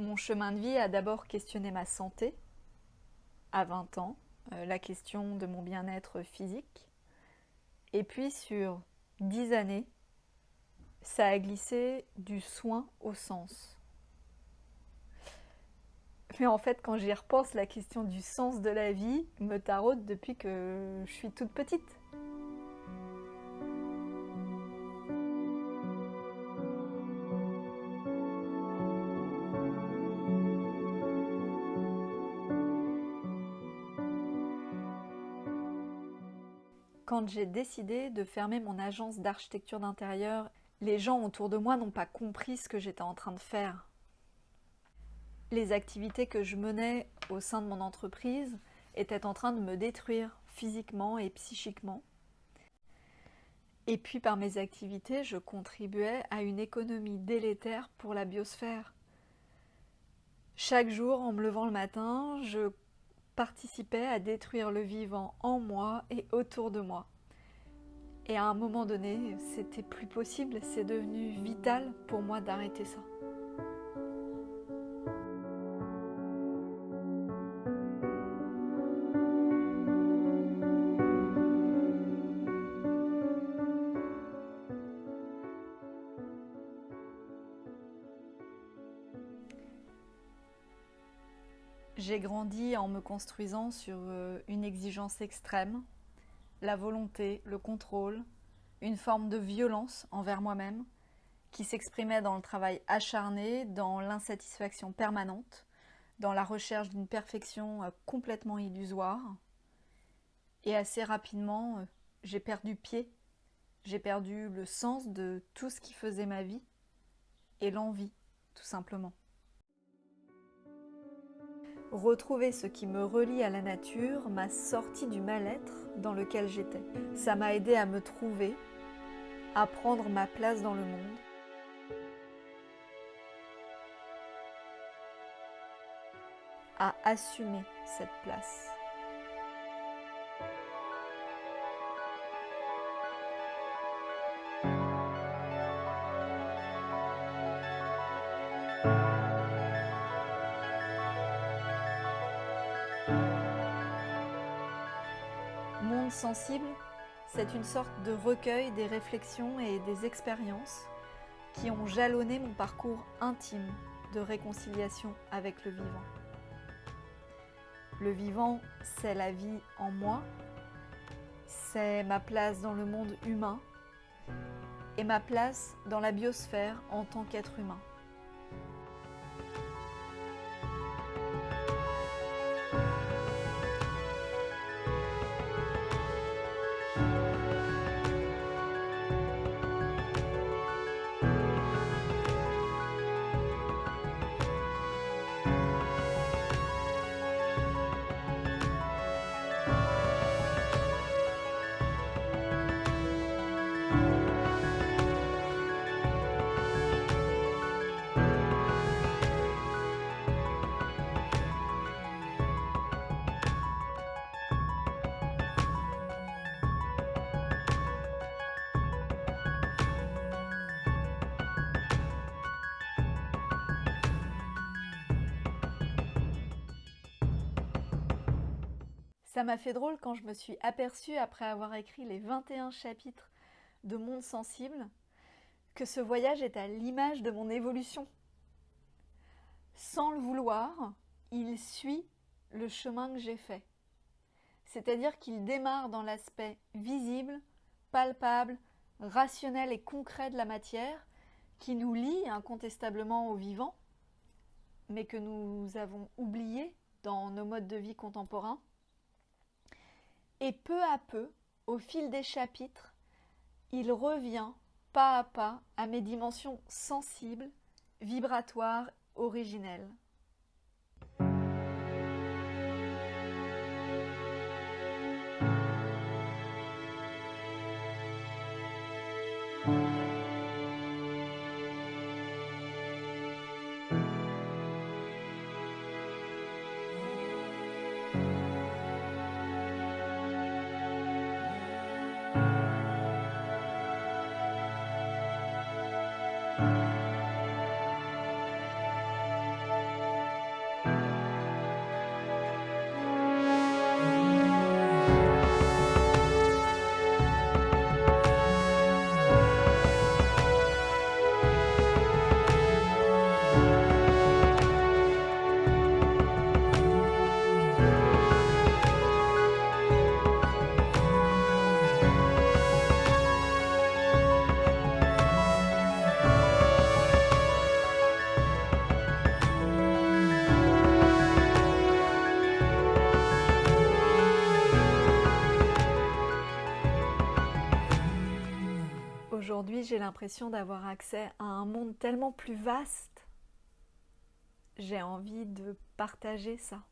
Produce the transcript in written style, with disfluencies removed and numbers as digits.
Mon chemin de vie a d'abord questionné ma santé, à 20 ans, la question de mon bien-être physique. Et puis sur 10 années, ça a glissé du soin au sens. Mais en fait, quand j'y repense, la question du sens de la vie me taraude depuis que je suis toute petite. Quand j'ai décidé de fermer mon agence d'architecture d'intérieur, les gens autour de moi n'ont pas compris ce que j'étais en train de faire. Les activités que je menais au sein de mon entreprise étaient en train de me détruire physiquement et psychiquement. Et puis par mes activités, je contribuais à une économie délétère pour la biosphère. Chaque jour, en me levant le matin, je participais à détruire le vivant en moi et autour de moi. Et à un moment donné, c'était plus possible, c'est devenu vital pour moi d'arrêter ça. J'ai grandi en me construisant sur une exigence extrême, la volonté, le contrôle, une forme de violence envers moi-même qui s'exprimait dans le travail acharné, dans l'insatisfaction permanente, dans la recherche d'une perfection complètement illusoire. Et assez rapidement, j'ai perdu pied, j'ai perdu le sens de tout ce qui faisait ma vie et l'envie, tout simplement. Retrouver ce qui me relie à la nature m'a sorti du mal-être dans lequel j'étais. Ça m'a aidé à me trouver, à prendre ma place dans le monde. À assumer cette place. Monde sensible, c'est une sorte de recueil des réflexions et des expériences qui ont jalonné mon parcours intime de réconciliation avec le vivant. Le vivant, c'est la vie en moi, c'est ma place dans le monde humain et ma place dans la biosphère en tant qu'être humain. Ça m'a fait drôle quand je me suis aperçue, après avoir écrit les 21 chapitres de Monde sensible, que ce voyage est à l'image de mon évolution. Sans le vouloir, il suit le chemin que j'ai fait. C'est-à-dire qu'il démarre dans l'aspect visible, palpable, rationnel et concret de la matière, qui nous lie incontestablement au vivant, mais que nous avons oublié dans nos modes de vie contemporains. Et peu à peu, au fil des chapitres, il revient pas à pas à mes dimensions sensibles, vibratoires, originelles. Aujourd'hui, j'ai l'impression d'avoir accès à un monde tellement plus vaste. J'ai envie de partager ça.